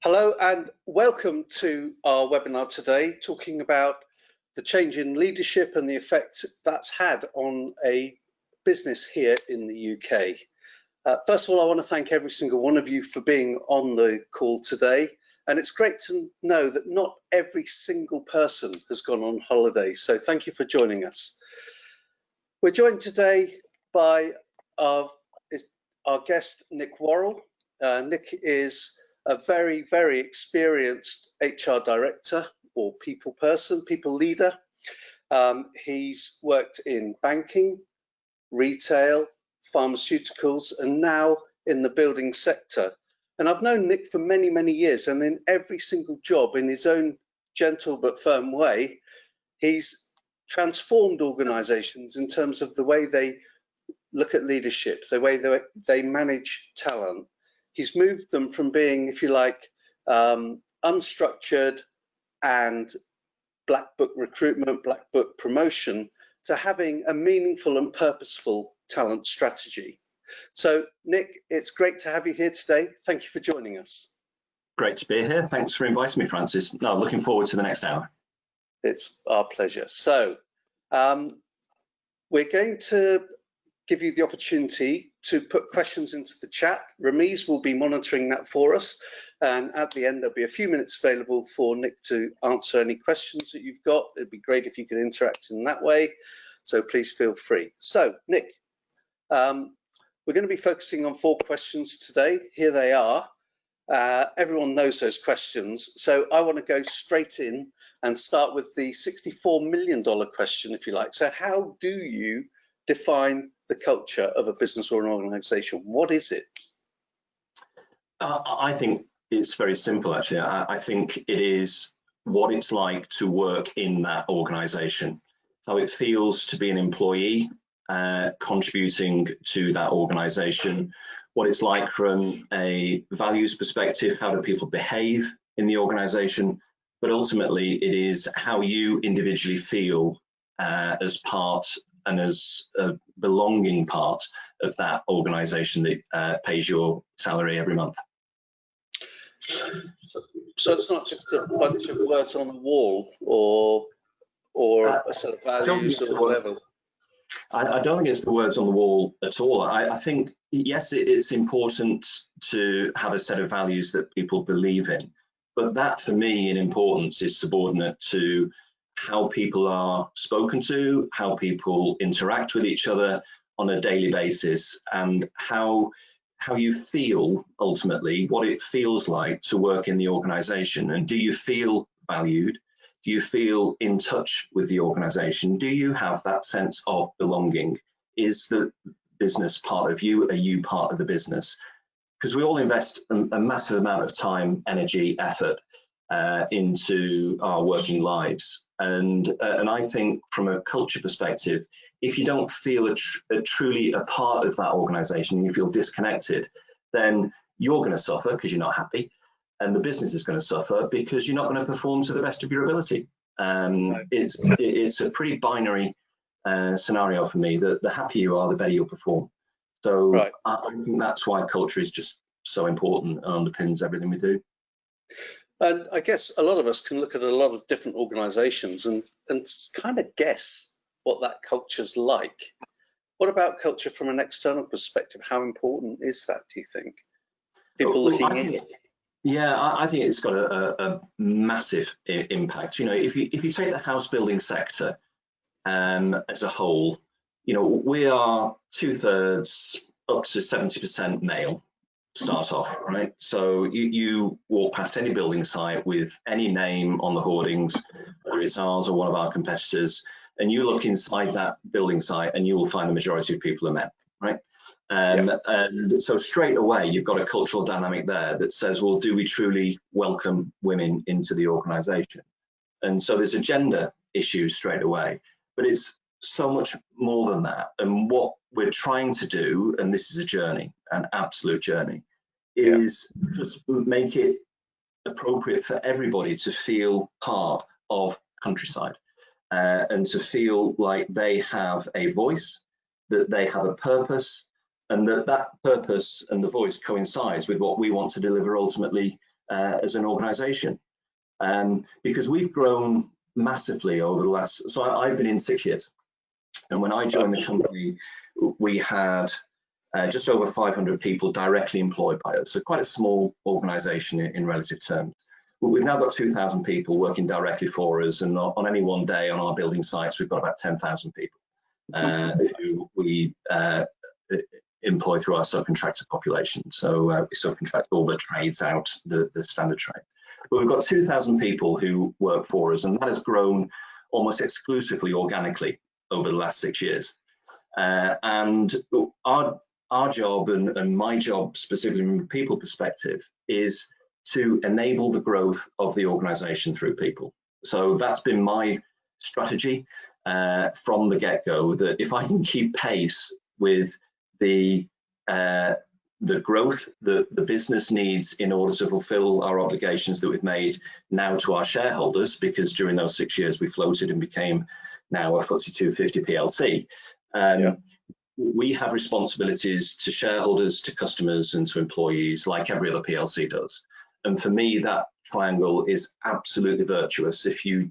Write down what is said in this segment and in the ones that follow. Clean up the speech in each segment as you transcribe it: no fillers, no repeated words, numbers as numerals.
Hello and welcome to our webinar today, talking about the change in leadership and the effect that's had on a business here in the UK. First of all, I want to thank every single one of you for being on the call today. And it's great to know that not every single person has gone on holiday. So thank you for joining us. We're joined today by our guest, Nick Worrall. Nick is a very, very experienced HR director or people person, people leader. He's worked in banking, retail, pharmaceuticals, and now in the building sector. And I've known Nick for many, many years, and in every single job, in his own gentle but firm way, he's transformed organizations in terms of the way they look at leadership, the way they manage talent. He's moved them from being, if you like, unstructured and black book recruitment, black book promotion, to having a meaningful and purposeful talent strategy. So, Nick, it's great to have you here today. Thank you for joining us. Great to be here. Thanks for inviting me, Francis. No, looking forward to the next hour. It's our pleasure. So, we're going to give you the opportunity to put questions into the chat. Ramiz will be monitoring that for us, and at the end there'll be a few minutes available for Nick to answer any questions that you've got. It'd be great if you could interact in that way, so please feel free. So Nick, we're going to be focusing on 4 questions today. Here they are. Everyone knows those questions, so I want to go straight in and start with the $64 million question, if you like. So how do you define the culture of a business or an organization? What is it? I think it's very simple, actually. I think it is what it's like to work in that organization, how it feels to be an employee, contributing to that organization, what it's like from a values perspective, how do people behave in the organization, but ultimately it is how you individually feel as part and as a belonging part of that organization that pays your salary every month. So it's not just a bunch of words on the wall or a set of values or whatever. I don't think it's the words on the wall at all. I think, yes, it's important to have a set of values that people believe in, but that for me in importance is subordinate to how people are spoken to, how people interact with each other on a daily basis, and how you feel ultimately, what it feels like to work in the organization. And do you feel valued? Do you feel in touch with the organization? Do you have that sense of belonging? Is the business part of you? Are you part of the business? Because we all invest a massive amount of time, energy, effort into our working lives. And I think from a culture perspective, if you don't feel truly a part of that organization and you feel disconnected, then you're going to suffer because you're not happy, and the business is going to suffer because you're not going to perform to the best of your ability. It's a pretty binary scenario for me, that the happier you are, the better you'll perform. So right. I think that's why culture is just so important and underpins everything we do. And I guess a lot of us can look at a lot of different organizations and kind of guess what that culture's like. What about culture from an external perspective? How important is that, do you think? People looking in? Yeah, I think it's got a massive impact. You know, if you take the house building sector as a whole, you know, we are 2/3 up to 70% male. Start off, right? So you walk past any building site with any name on the hoardings, whether it's ours or one of our competitors, and you look inside that building site and you will find the majority of people are men, right? And so straight away, you've got a cultural dynamic there that says, well, do we truly welcome women into the organization? And so there's a gender issue straight away, but it's so much more than that. And what we're trying to do, and this is a journey, an absolute journey, is just make it appropriate for everybody to feel part of Countryside and to feel like they have a voice, that they have a purpose, and that purpose and the voice coincides with what we want to deliver ultimately as an organisation, because we've grown massively over the last. So I've been in 6 years, and when I joined the company, we had just over 500 people directly employed by us, so quite a small organisation in relative terms. But we've now got 2,000 people working directly for us, and on any one day on our building sites, we've got about 10,000 people who we employ through our subcontractor population. So we subcontract all the trades out, the standard trade. But we've got 2,000 people who work for us, and that has grown almost exclusively organically over the last 6 years. And our job and my job specifically from a people perspective is to enable the growth of the organisation through people. So that's been my strategy from the get-go, that if I can keep pace with the growth that the business needs in order to fulfill our obligations that we've made now to our shareholders, because during those 6 years we floated and became now a FTSE 250 PLC, we have responsibilities to shareholders, to customers and to employees like every other PLC does. And for me, that triangle is absolutely virtuous. If you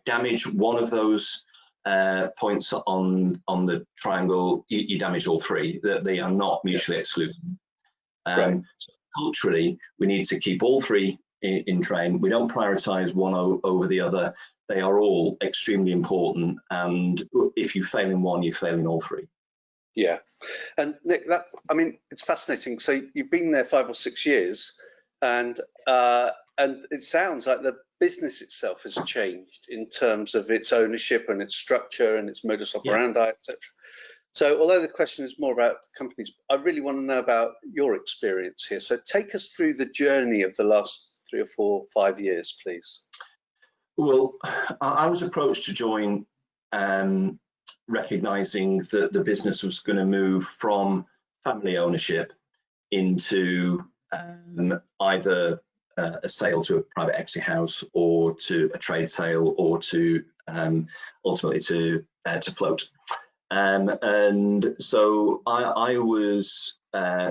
damage one of those points on the triangle, you damage all three. They are not mutually exclusive. So culturally, we need to keep all three in train. We don't prioritize one over the other. They are all extremely important, and if you fail in one, you fail in all three. Yeah, and Nick, I mean, it's fascinating. So you've been there 5 or 6 years, and it sounds like the business itself has changed in terms of its ownership and its structure and its modus operandi, etc. So although the question is more about companies, I really want to know about your experience here. So take us through the journey of the last 3 or 4, 5 years, please. Well, I was approached to join recognizing that the business was going to move from family ownership into either a sale to a private equity house, or to a trade sale, or to ultimately to float. And so I was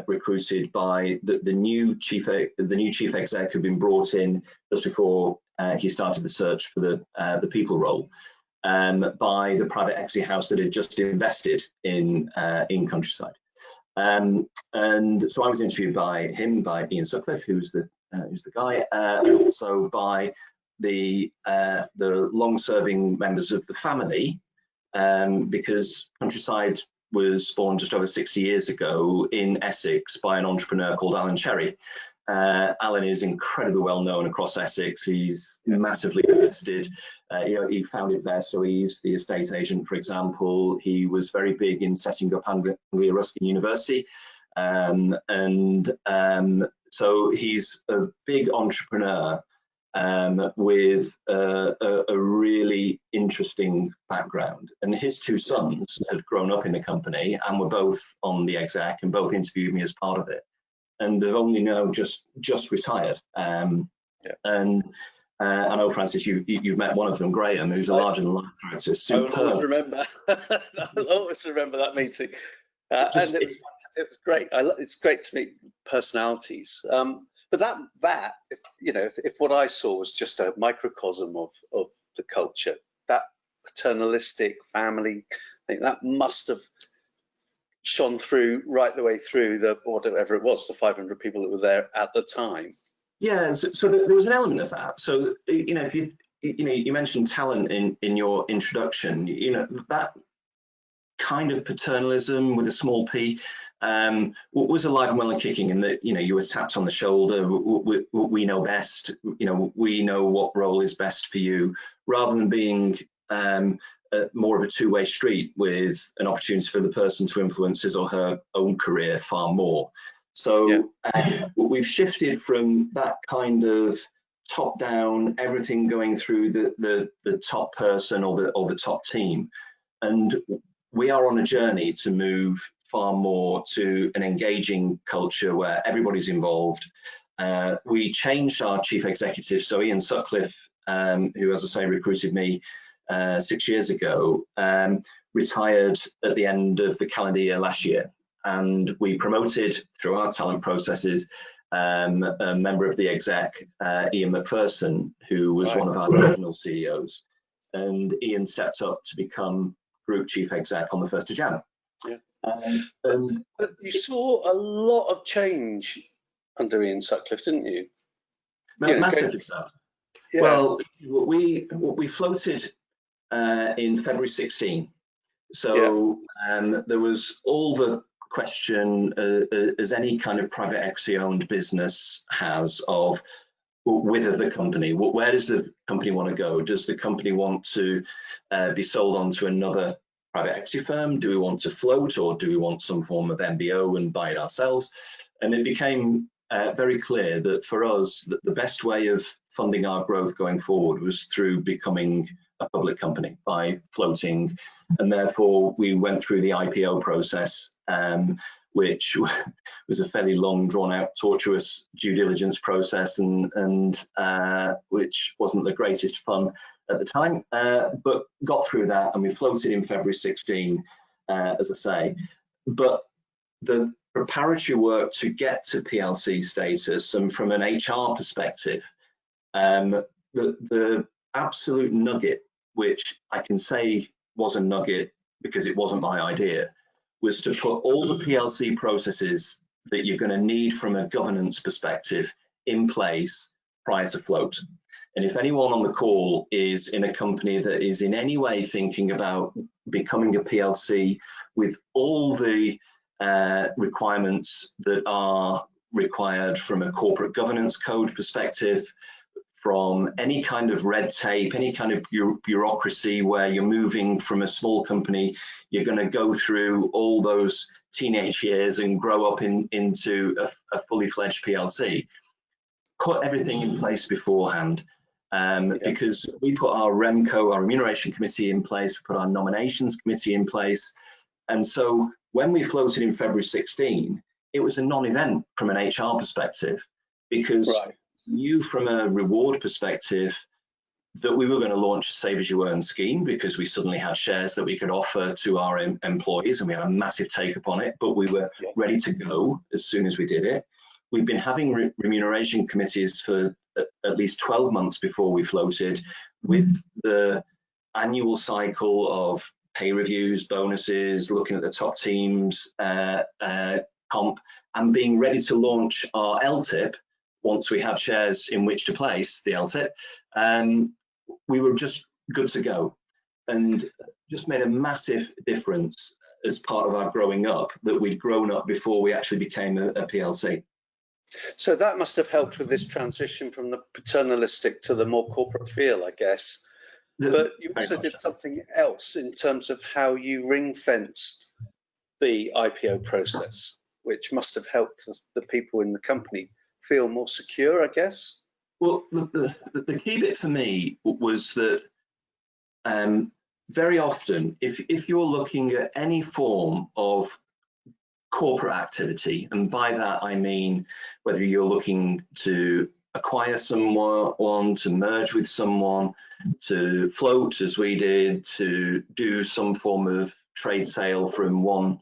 recruited by the new chief exec who'd been brought in just before he started the search for the people role, by the private equity house that had just invested in Countryside. And so I was interviewed by him, by Ian Sutcliffe, who's the guy, and also by the long-serving members of the family, because Countryside was spawned just over 60 years ago in Essex by an entrepreneur called Alan Cherry. Alan is incredibly well known across Essex. He's massively invested. He founded Bear Eves, the estate agent, for example. He was very big in setting up Anglia Ruskin University. So he's a big entrepreneur with a really interesting background. And his 2 sons had grown up in the company and were both on the exec, and both interviewed me as part of it. And they've only now just retired. And I know, Francis, you've met one of them, Graham, who's a larger than life character. Superb. I always remember. I always remember that meeting, and it was great. It's great to meet personalities. But that if what I saw was just a microcosm of the culture, that paternalistic family, I think that must have shone through right the way through whatever it was, the 500 people that were there at the time. Yeah, so there was an element of that. So if you mentioned talent in your introduction, that kind of paternalism with a small p was alive and well and kicking, in that you were tapped on the shoulder. We know best. We know what role is best for you, rather than being more of a two-way street with an opportunity for the person to influence his or her own career far more. So we've shifted from that kind of top-down, everything going through the top person or the top team, and we are on a journey to move far more to an engaging culture where everybody's involved. We changed our chief executive, so Ian Sutcliffe, who, as I say, recruited me 6 years ago, retired at the end of the calendar year last year, and we promoted through our talent processes a member of the exec, Ian McPherson, who was one of our original CEOs. And Ian stepped up to become Group Chief Exec on the 1st of Jan. But you saw a lot of change under Ian Sutcliffe, didn't you? Massively so. Yeah. Well, we floated in February 16. So there was all the question, as any kind of private equity owned business has, of whether the company, where does the company want to go? Does the company want to be sold on to another private equity firm? Do we want to float, or do we want some form of MBO and buy it ourselves? And it became very clear that for us, that the best way of funding our growth going forward was through becoming a public company by floating. And therefore we went through the IPO process, which was a fairly long, drawn out, tortuous due diligence process, and which wasn't the greatest fun at the time, but got through that, and we floated in February 16, as I say. But the preparatory work to get to PLC status, and from an HR perspective, the absolute nugget, which I can say was a nugget because it wasn't my idea, was to put all the PLC processes that you're going to need from a governance perspective in place prior to float. And if anyone on the call is in a company that is in any way thinking about becoming a PLC with all the requirements that are required from a corporate governance code perspective, from any kind of red tape, any kind of bureaucracy where you're moving from a small company, you're going to go through all those teenage years and grow up into a fully fledged PLC. Put everything in place beforehand, because we put our REMCO, our remuneration committee, in place, we put our nominations committee in place. And so when we floated in February 16, it was a non-event from an HR perspective, because knew from a reward perspective that we were going to launch a Save As You Earn scheme, because we suddenly had shares that we could offer to our employees, and we had a massive take up on it, but we were ready to go as soon as we did it. We've been having remuneration committees for at least 12 months before we floated, with the annual cycle of pay reviews, bonuses, looking at the top teams, comp, and being ready to launch our LTIP once we had shares in which to place the LTIP. We were just good to go, and just made a massive difference as part of our growing up, that we'd grown up before we actually became a PLC. So that must have helped with this transition from the paternalistic to the more corporate feel, I guess. But you also did something else in terms of how you ring-fenced the IPO process, which must have helped the people in the company feel more secure, I guess. Well, the key bit for me was that very often, if you're looking at any form of corporate activity, and by that I mean whether you're looking to acquire someone, to merge with someone, to float as we did, to do some form of trade sale from one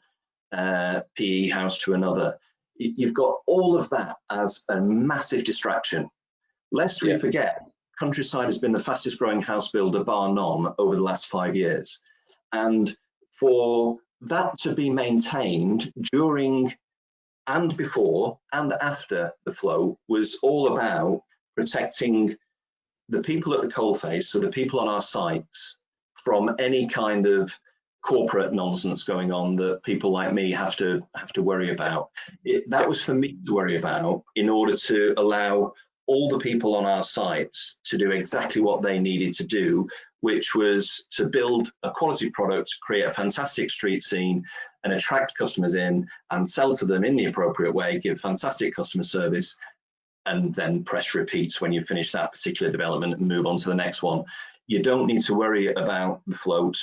PE house to another, you've got all of that as a massive distraction. Lest we forget, Countryside has been the fastest growing house builder bar none over the last 5 years. And for that to be maintained during and before and after the flow was all about protecting the people at the coalface, so the people on our sites, from any kind of corporate nonsense going on that people like me have to worry about. That was for me to worry about, in order to allow all the people on our sites to do exactly what they needed to do, which was to build a quality product, create a fantastic street scene, and attract customers in and sell to them in the appropriate way, give fantastic customer service, and then press repeats when you finish that particular development and move on to the next one. You don't need to worry about the float.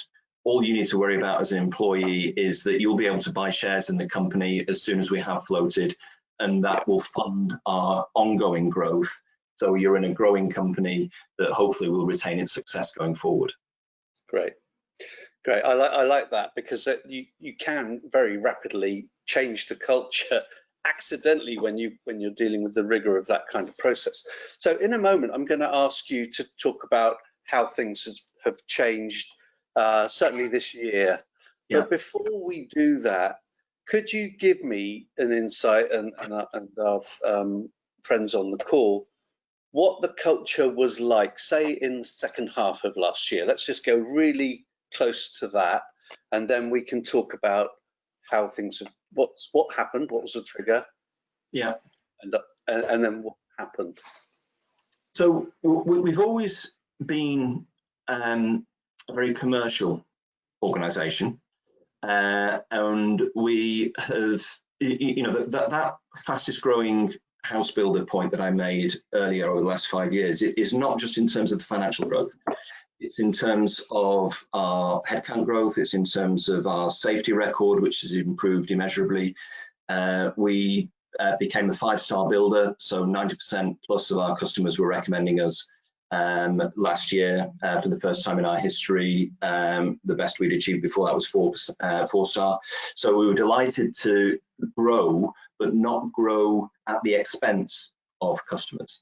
All you need to worry about as an employee is that you'll be able to buy shares in the company as soon as we have floated, and that will fund our ongoing growth. So you're in a growing company that hopefully will retain its success going forward. Great. Great. I like that, because you can very rapidly change the culture accidentally when you're dealing with the rigor of that kind of process. So in a moment, I'm going to ask you to talk about how things have changed, certainly this year. Yeah. But before we do that, could you give me an insight, and our friends on the call, what the culture was like, say, in the second half of last year? Let's just go really close to that, and then we can talk about how things have, what happened, what was the trigger, Yeah, and then what happened. so we've always been a very commercial organisation, and we have, that fastest growing house builder point that I made earlier over the last 5 years, it is not just in terms of the financial growth. It's in terms of our headcount growth. It's in terms of our safety record, which has improved immeasurably. We became a 5-star builder, so 90% plus of our customers were recommending us last year for the first time in our history. The best we'd achieved before that was 4-star. So we were delighted to grow, but not grow at the expense of customers.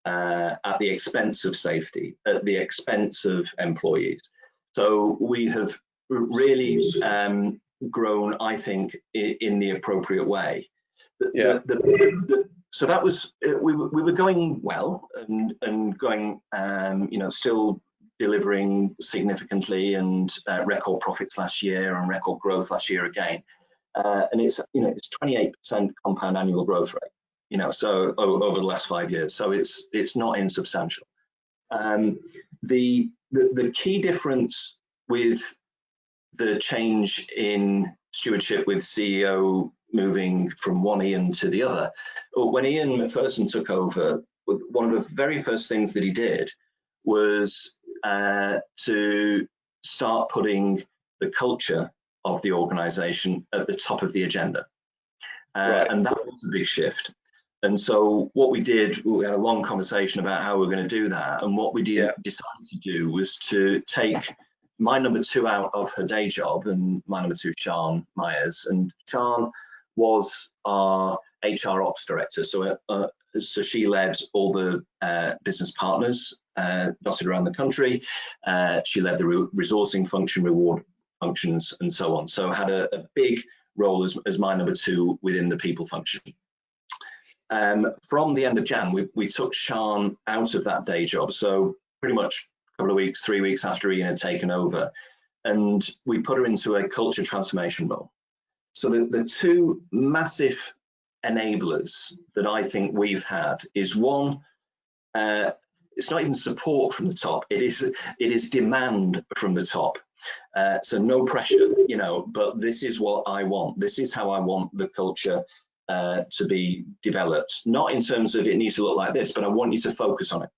At the expense of safety, at the expense of employees. So we have really grown, I think, in the appropriate way. Yeah. So that was, we were going well and going, still delivering significantly, and record profits last year and record growth last year again. And it's 28% compound annual growth rate. So over the last 5 years, so it's not insubstantial. The key difference with the change in stewardship, with CEO moving from one Ian to the other, when Ian McPherson took over, one of the very first things that he did was to start putting the culture of the organisation at the top of the agenda, Right. and that was a big shift. And so what we did, we had a long conversation about how we're going to do that. And what we decided to do was to take my number 2 out of her day job, and my number 2, Sian Myers. And Sian was our HR ops director. So she led all the business partners dotted around the country. She led the resourcing function, reward functions, and so on. So had a big role as my number 2 within the people function. From the end of Jan, we took Sian out of that day job, so pretty much a couple of weeks, 3 weeks after Ian had taken over, and we put her into a culture transformation role. So the 2 massive enablers that I think we've had is, one, it's not even support from the top, it is demand from the top. So no pressure, but this is what I want, this is how I want the culture to be developed, not in terms of it needs to look like this, but I want you to focus on it.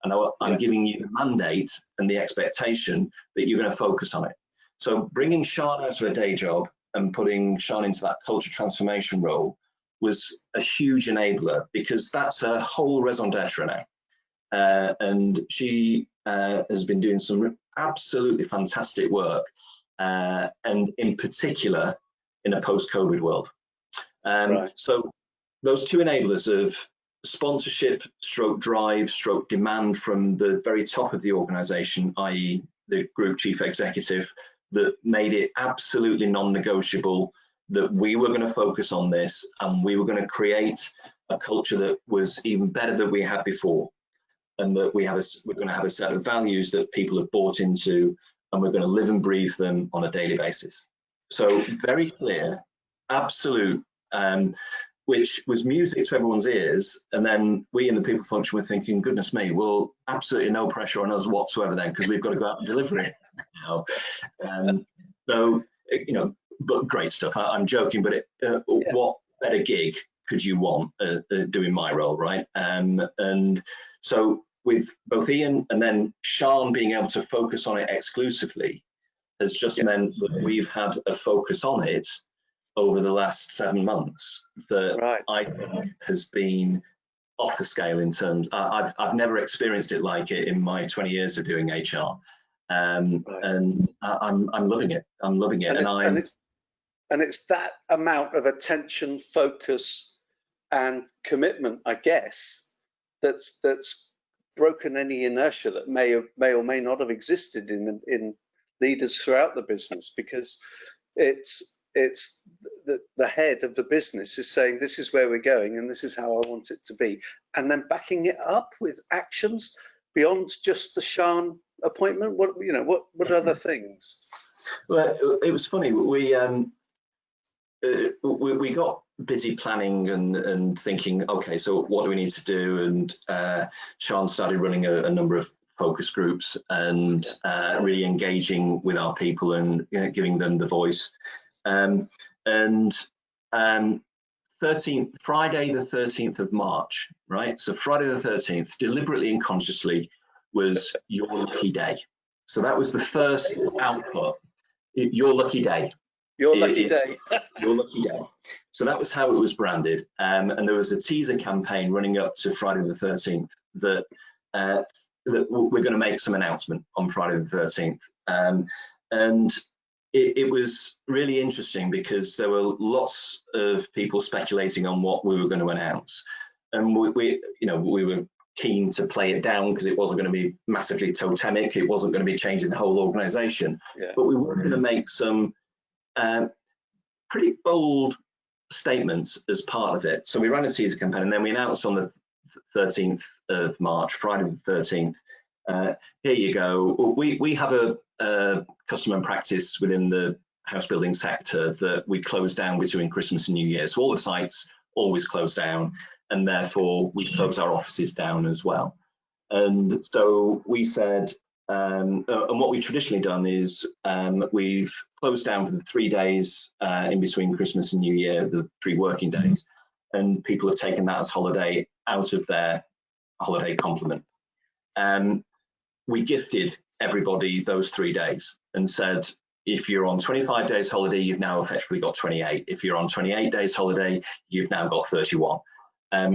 And I'm giving you the mandate and the expectation that you're going to focus on it. So bringing Sian out of her day job and putting Sian into that culture transformation role was a huge enabler, because that's her whole raison d'etre now. And she has been doing some absolutely fantastic work, and in particular in a post-COVID world. Right. So those 2 enablers of sponsorship, stroke drive, stroke demand from the very top of the organisation, i.e. the group chief executive, that made it absolutely non-negotiable that we were going to focus on this, and we were going to create a culture that was even better than we had before, and that we're going to have a set of values that people have bought into, and we're going to live and breathe them on a daily basis. So very clear, absolute, which was music to everyone's ears. And then we in the people function were thinking, goodness me, well, absolutely no pressure on us whatsoever then, because we've got to go out and deliver it. So, but great stuff. I'm joking, but what better gig could you want doing my role, right? And so with both Ian and then Sian being able to focus on it exclusively has just meant that we've had a focus on it over the last 7 months that I think has been off the scale in terms. I've never experienced it like it in my 20 years of doing HR, and I'm loving it. I'm loving it, and it's that amount of attention, focus, and commitment, I guess, that's broken any inertia that may or may not have existed in leaders throughout the business, because it's the head of the business is saying this is where we're going and this is how I want it to be, and then backing it up with actions beyond just the Shan appointment. What other things? Well, it was funny. We got busy planning and thinking, okay, so what do we need to do? And Sean started running a number of focus groups and really engaging with our people and giving them the voice. And Friday the 13th of March, right? So Friday the 13th, deliberately and consciously, was your lucky day. So that was the first output. Your lucky day. Your lucky day. Your lucky day. So that was how it was branded. And there was a teaser campaign running up to Friday the 13th that we're going to make some announcement on Friday the 13th. And it was really interesting because there were lots of people speculating on what we were going to announce. And we were keen to play it down because it wasn't going to be massively totemic. It wasn't going to be changing the whole organization. Yeah. But we were going to make some pretty bold statements as part of it. So we ran a teaser campaign and then we announced on the 13th of March, Friday the 13th, here you go. We have a custom and practice within the house building sector that we close down between Christmas and New Year. So all the sites always close down, and therefore we close our offices down as well. And so we said, and what we've traditionally done is we've closed down for the 3 days in between Christmas and New Year, the 3 working days, and people have taken that as holiday out of their holiday complement. We gifted everybody those 3 days and said, if you're on 25 days holiday, you've now effectively got 28. If you're on 28 days holiday, you've now got 31.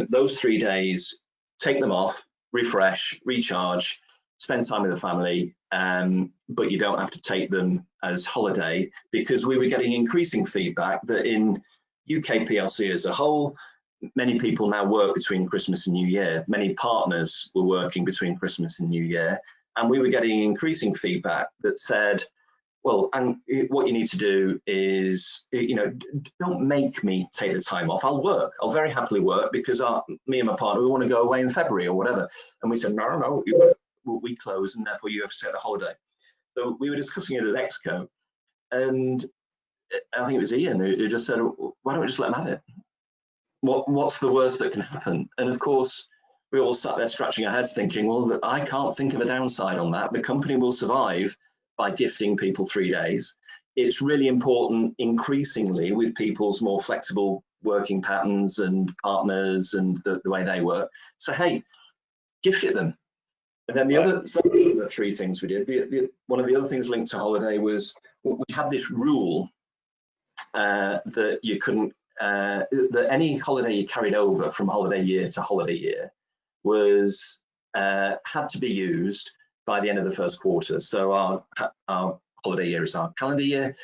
Those 3 days, take them off, refresh, recharge, spend time with the family, but you don't have to take them as holiday, because we were getting increasing feedback that in UK PLC as a whole, many people now work between Christmas and New Year. Many partners were working between Christmas and New Year, and we were getting increasing feedback that said, well, and what you need to do is, don't make me take the time off. I'll work. I'll very happily work because me and my partner, we want to go away in February or whatever. And we said, no, we close, and therefore you have to take the holiday. So we were discussing it at Exco, and I think it was Ian who just said, why don't we just let them have it? What's the worst that can happen? And of course, we all sat there scratching our heads thinking, well, I can't think of a downside on that. The company will survive by gifting people 3 days. It's really important increasingly with people's more flexible working patterns and partners and the way they work. So, hey, gift it them. And then the 3 things we did, one of the other things linked to holiday was we had this rule that you couldn't, that any holiday you carried over from holiday year to holiday year was had to be used by the end of the first quarter. So our holiday year is our calendar year.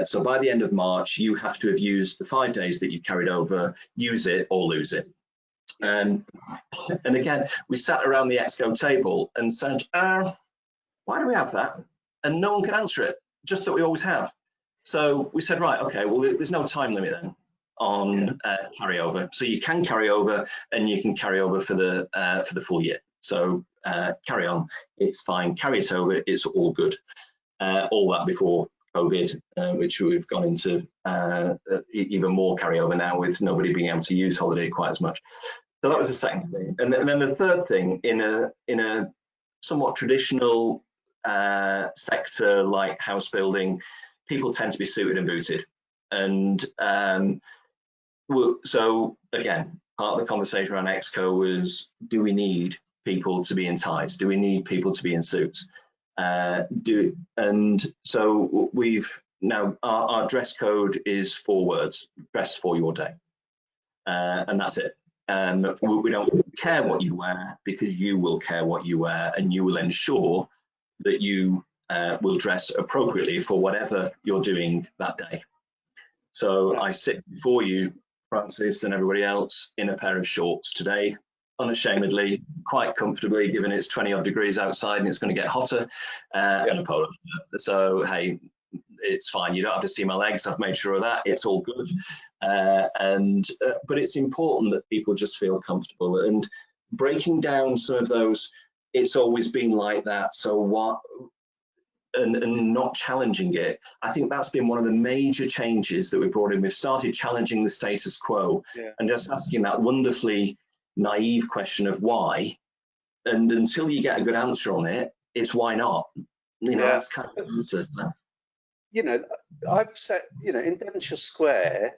So by the end of March, you have to have used the 5 days that you carried over, use it or lose it. And again, we sat around the Exco table and said, why do we have that? And no one could answer it, just that we always have. So we said, right, okay, well, there's no time limit then on carryover. So you can carry over, and you can carry over for the full year. So carry on, it's fine. Carry it over, it's all good. All that before COVID, which we've gone into even more carryover now, with nobody being able to use holiday quite as much. So that was the second thing. And then the third thing, in a somewhat traditional sector like house building, people tend to be suited and booted. And so again, part of the conversation around Exco was, do we need people to be in ties? Do we need people to be in suits? And so we've now, our dress code is 4 words: dress for your day. And that's it. We don't care what you wear, because you will care what you wear, and you will ensure that you will dress appropriately for whatever you're doing that day. So I sit before you Francis and everybody else in a pair of shorts today, unashamedly, quite comfortably, given it's 20 odd degrees outside and it's going to get hotter, and a polo shirt. So, hey, it's fine. You don't have to see my legs. I've made sure of that. It's all good. But it's important that people just feel comfortable, and breaking down some of those, it's always been like that. So what? And not challenging it. I think that's been one of the major changes that we brought in. We've started challenging the status quo and just asking that wonderfully naive question of why. And until you get a good answer on it, it's why not. You know, that's kind of the answer. You know, I've said, you know, in Devonshire Square,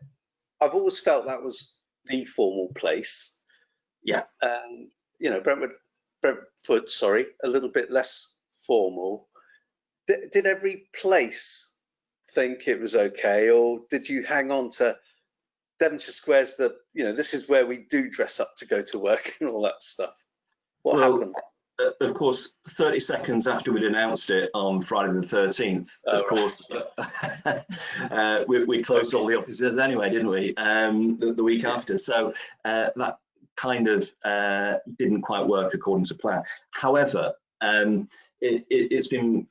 I've always felt that was the formal place. Yeah. You know, Brentford, sorry, a little bit less formal. Did every place think it was okay, or did you hang on to Devonshire Square's you know, this is where we do dress up to go to work and all that stuff? What happened? Of course, 30 seconds after we'd announced it on Friday the 13th, we closed all the offices anyway, didn't we? The week after. So that kind of didn't quite work according to plan. However, it's been,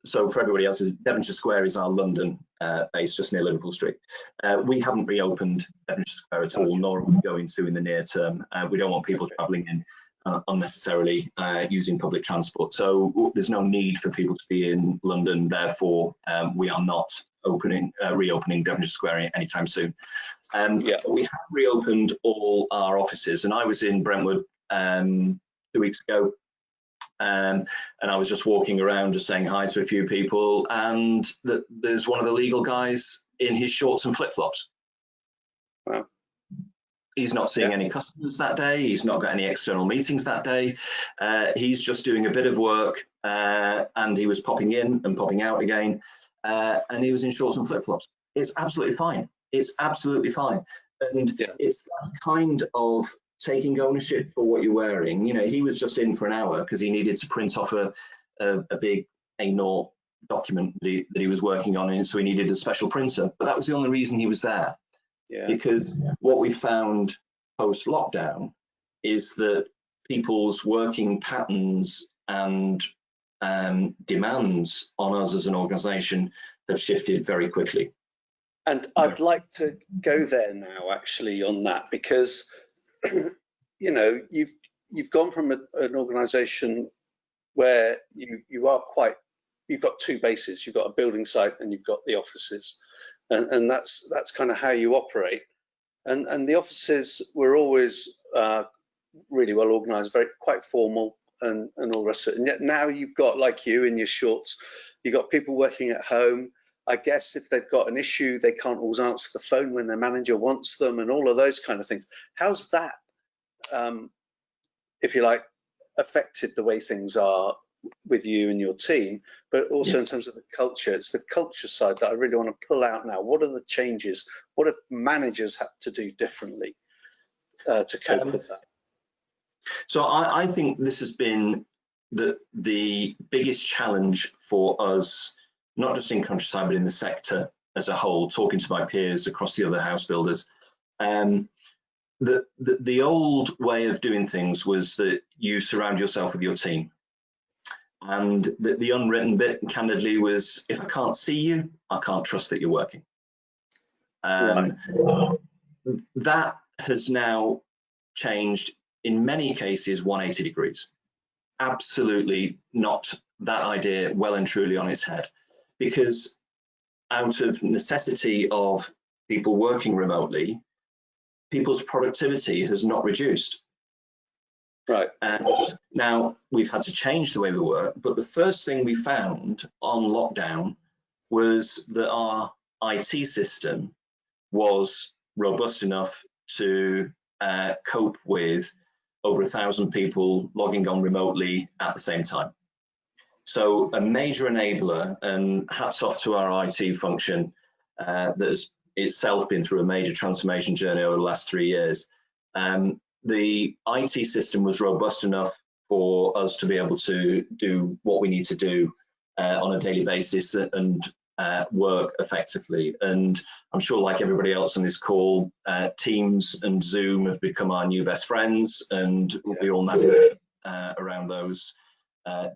so for everybody else, Devonshire Square is our London base, just near Liverpool Street. We haven't reopened Devonshire Square at all, nor are we going to in the near term. We don't want people travelling in unnecessarily using public transport. So there's no need for people to be in London. Therefore, we are not reopening Devonshire Square anytime soon. But we have reopened all our offices, and I was in Brentwood 2 weeks ago. And I was just walking around, just saying hi to a few people, and there's one of the legal guys in his shorts and flip-flops. Wow. He's not seeing any customers that day. He's not got any external meetings that day. He's just doing a bit of work, and he was popping in and popping out again, and he was in shorts and flip-flops. It's absolutely fine. It's absolutely fine. And it's that kind of taking ownership for what you're wearing. You know, he was just in for an hour because he needed to print off a big A0 document that he was working on, and so he needed a special printer. But that was the only reason he was there. Because what we found post-lockdown is that people's working patterns and demands on us as an organisation have shifted very quickly. And I'd like to go there now, actually, on that, because you know, you've gone from an organisation where you've got two bases. You've got a building site and you've got the offices, and that's kind of how you operate. And the offices were always really well organised, quite formal, and all the rest of it. And yet now you've got, like you in your shorts, you've got people working at home. I guess if they've got an issue, they can't always answer the phone when their manager wants them, and all of those kind of things. How's that, if you like, affected the way things are with you and your team, but also in terms of the culture? It's the culture side that I really want to pull out now. What are the changes? What have managers had to do differently to cope with that? So I think this has been the biggest challenge for us, not just in Countryside, but in the sector as a whole, talking to my peers across the other house builders. The old way of doing things was that you surround yourself with your team. And the unwritten bit, candidly, was if I can't see you, I can't trust that you're working. That has now changed in many cases 180 degrees. Absolutely not that idea well and truly on its head, because out of necessity of people working remotely, people's productivity has not reduced. Right. Now we've had to change the way we work, but the first thing we found on lockdown was that our IT system was robust enough to cope with over 1,000 people logging on remotely at the same time. So a major enabler, and hats off to our IT function that has itself been through a major transformation journey over the last 3 years. The IT system was robust enough for us to be able to do what we need to do on a daily basis and work effectively. And I'm sure, like everybody else on this call, Teams and Zoom have become our new best friends, and we all navigate around those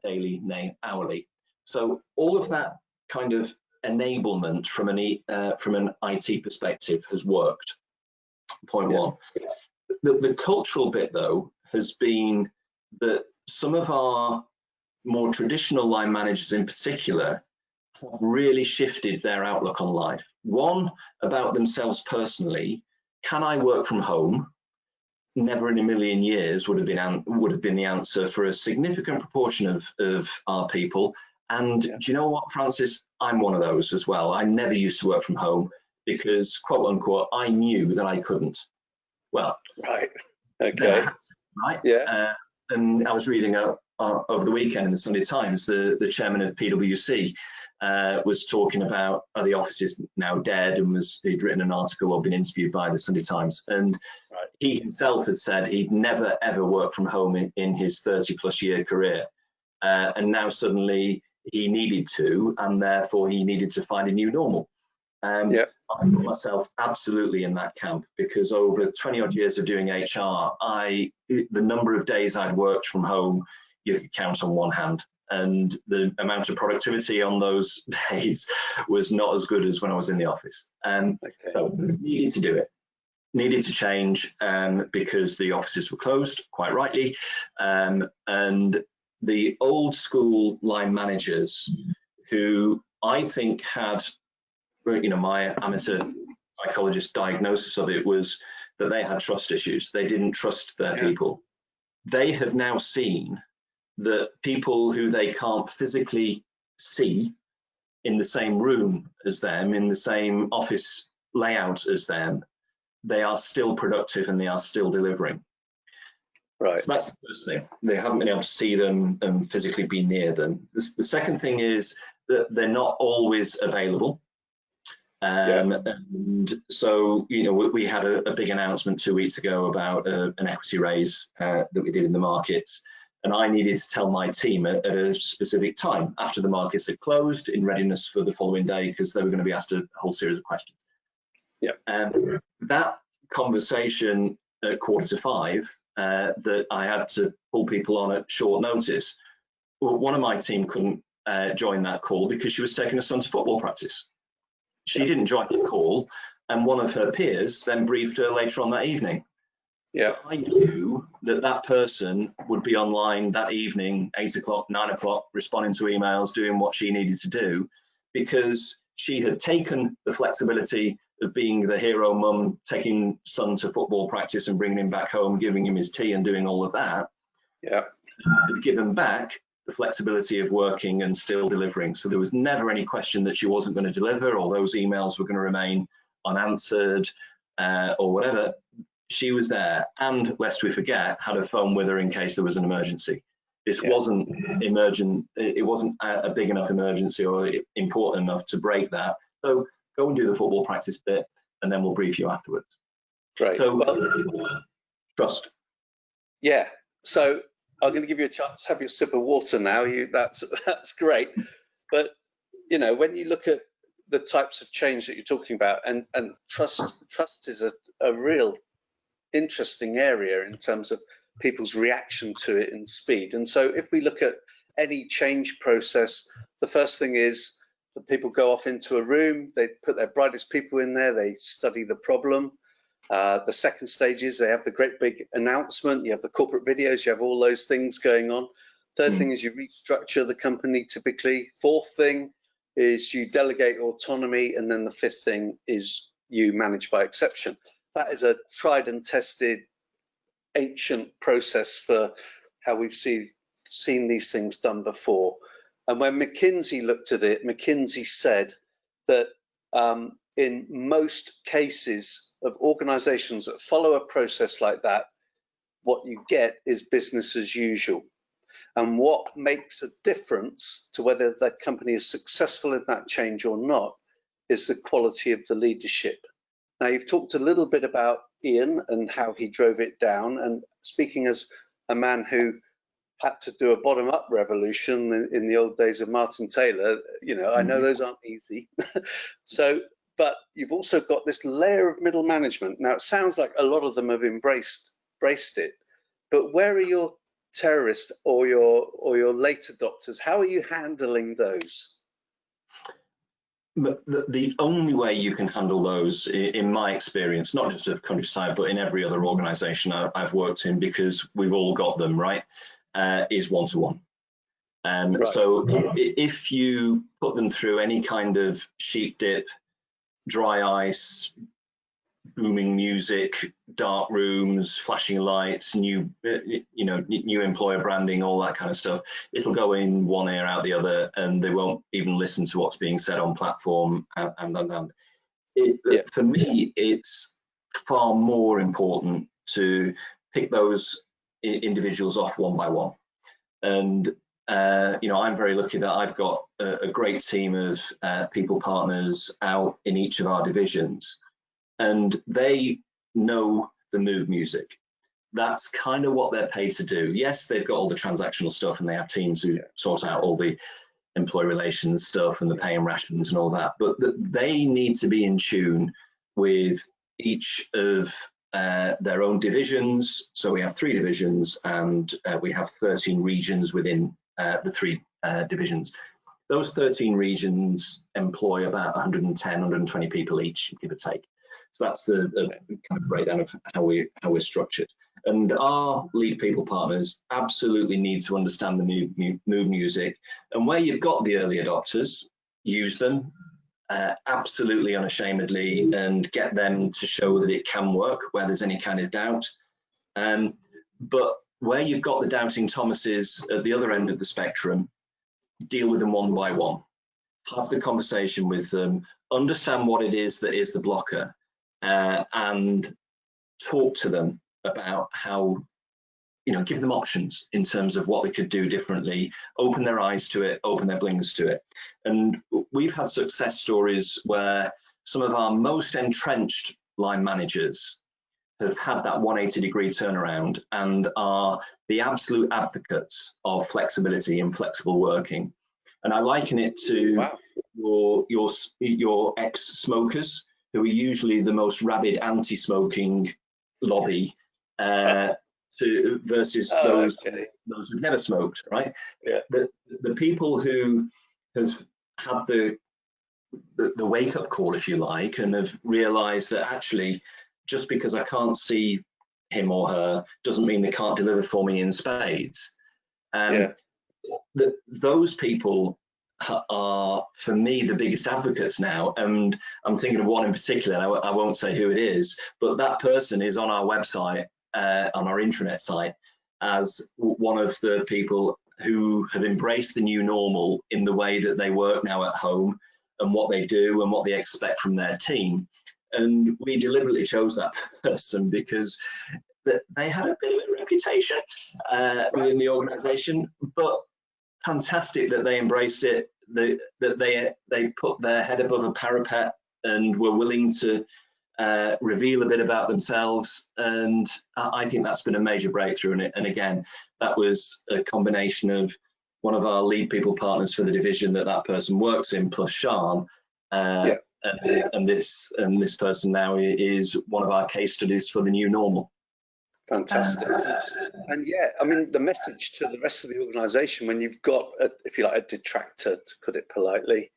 daily, nay, hourly. So all of that kind of enablement from an IT perspective has worked. Point one. The cultural bit, though, has been that some of our more traditional line managers in particular have really shifted their outlook on life. One, about themselves personally. Can I work from home? Never in a million years would have been the answer for a significant proportion of our people. And do you know what, Francis? I'm one of those as well. I never used to work from home because, quote unquote, I knew that I couldn't. Well, right. Okay. Right. Yeah. And I was reading over the weekend in the Sunday Times, the chairman of PwC was talking about the office is now dead, and he'd written an article or been interviewed by the Sunday Times, and he himself had said he'd never ever worked from home in his 30+ year career, and now suddenly he needed to, and therefore he needed to find a new normal. I put myself absolutely in that camp, because over 20 odd years of doing HR, the number of days I'd worked from home, you could count on one hand, and the amount of productivity on those days was not as good as when I was in the office. So needed to do it, needed to change, because the offices were closed, quite rightly, and the old school line managers who I think had, my amateur psychologist diagnosis of it was that they had trust issues. They didn't trust their people. They have now seen that people who they can't physically see in the same room as them, in the same office layout as them, they are still productive and they are still delivering. Right. So that's the first thing. They haven't been able to see them and physically be near them. The second thing is that they're not always available. And so, we had a big announcement 2 weeks ago about an equity raise that we did in the markets, and I needed to tell my team at a specific time after the markets had closed, in readiness for the following day, because they were going to be asked a whole series of questions. That conversation at 4:45 that I had to pull people on at short notice, well, one of my team couldn't join that call because she was taking her son to football practice. She didn't join the call, and one of her peers then briefed her later on that evening. I knew that person would be online that evening, 8 o'clock, 9 o'clock, responding to emails, doing what she needed to do, because she had taken the flexibility of being the hero mum, taking son to football practice and bringing him back home, giving him his tea and doing all of that. Had given back the flexibility of working and still delivering. So there was never any question that she wasn't going to deliver, or those emails were going to remain unanswered, or whatever. She was there, and lest we forget, had a phone with her in case there was an emergency. This wasn't emergent. It wasn't a big enough emergency or important enough to break that. So go and do the football practice bit, and then we'll brief you afterwards. Great. So trust. Yeah. So I'm going to give you a chance to have your sip of water now. That's great. But when you look at the types of change that you're talking about, and trust is a real interesting area in terms of people's reaction to it and speed. And so if we look at any change process, the first thing is that people go off into a room, they put their brightest people in there, they study the problem. The second stage is they have the great big announcement, you have the corporate videos, you have all those things going on. Third thing is you restructure the company typically. Fourth thing is you delegate autonomy, and then the fifth thing is you manage by exception. That is a tried and tested ancient process for how we've seen these things done before. And when McKinsey looked at it, McKinsey said that in most cases of organizations that follow a process like that, what you get is business as usual. And what makes a difference to whether the company is successful in that change or not is the quality of the leadership. Now, you've talked a little bit about Ian and how he drove it down, and speaking as a man who had to do a bottom-up revolution in the old days of Martin Taylor. You know, I know those aren't easy. So, but you've also got this layer of middle management. Now, it sounds like a lot of them have embraced it, but where are your terrorists or your late adopters? How are you handling those? But the only way you can handle those, in my experience, not just of Countryside, but in every other organisation I've worked in, because we've all got them, right, is one-to-one. Right. So if you put them through any kind of sheep dip, dry ice, booming music, dark rooms, flashing lights, new employer branding, all that kind of stuff, it'll go in one ear out the other, and they won't even listen to what's being said on platform. For me, it's far more important to pick those individuals off one by one. And I'm very lucky that I've got a great team of people partners out in each of our divisions, and they know the mood music. That's kind of what they're paid to do. Yes, they've got all the transactional stuff, and they have teams who sort out all the employee relations stuff and the pay and rations and all that, but they need to be in tune with each of their own divisions. So we have 3 divisions, and we have 13 regions within the 3 divisions. Those 13 regions employ about 110, 120 people each, give or take. So that's the kind of breakdown of how we're structured. And our lead people partners absolutely need to understand the mood music. And where you've got the early adopters, use them absolutely unashamedly, and get them to show that it can work where there's any kind of doubt. But where you've got the doubting Thomases at the other end of the spectrum, deal with them one by one. Have the conversation with them, understand what it is that is the blocker, and talk to them about how, give them options in terms of what they could do differently, open their eyes to it, open their blinkers to it. And we've had success stories where some of our most entrenched line managers have had that 180-degree turnaround and are the absolute advocates of flexibility and flexible working. And I liken it to your ex-smokers, who are usually the most rabid anti-smoking lobby, versus those who've never smoked, right? Yeah. The people who have had the wake-up call, if you like, and have realised that actually, just because I can't see him or her doesn't mean they can't deliver for me in spades. Those people are, for me, the biggest advocates now. And I'm thinking of one in particular, and I won't say who it is, but that person is on our website, on our intranet site, as one of the people who have embraced the new normal in the way that they work now at home, and what they do and what they expect from their team. And we deliberately chose that person because they had a bit of a reputation within the organisation, but fantastic that they embraced it, that they put their head above a parapet and were willing to reveal a bit about themselves. And I think that's been a major breakthrough in it. And again, that was a combination of one of our lead people partners for the division that person works in, plus Sean. And this person now is one of our case studies for the new normal. Fantastic. And I mean, the message to the rest of the organisation, when you've got, if you like, a detractor, to put it politely,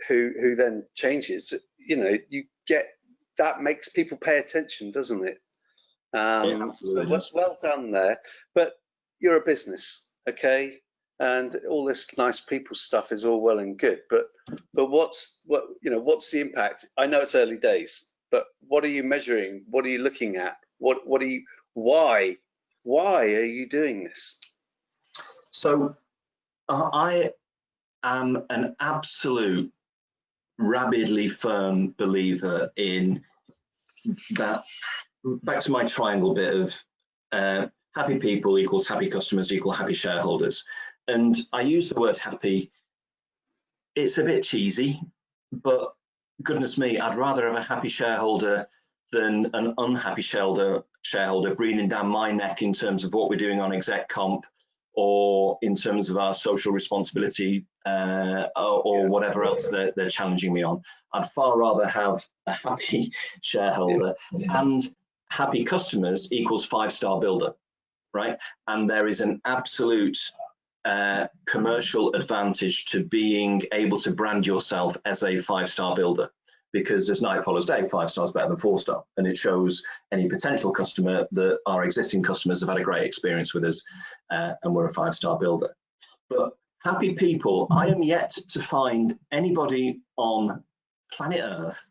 who then changes, you get, that makes people pay attention, doesn't it? So what's well done there. But you're a business, okay? And all this nice people stuff is all well and good, but what's the impact? I know it's early days, but what are you measuring? What are you looking at? Why are you doing this? So I am an absolute rabidly firm believer in that. Back to my triangle bit of happy people equals happy customers equal happy shareholders. And I use the word happy. It's a bit cheesy, but goodness me, I'd rather have a happy shareholder than an unhappy shareholder breathing down my neck in terms of what we're doing on exec comp or in terms of our social responsibility or whatever else they're challenging me on. I'd far rather have a happy shareholder, and happy customers equals 5-star builder, right? And there is an absolute commercial advantage to being able to brand yourself as a 5-star builder, because as night follows day, 5 stars better than 4-star, and it shows any potential customer that our existing customers have had a great experience with us, and we're a 5-star builder. But happy people, I am yet to find anybody on planet Earth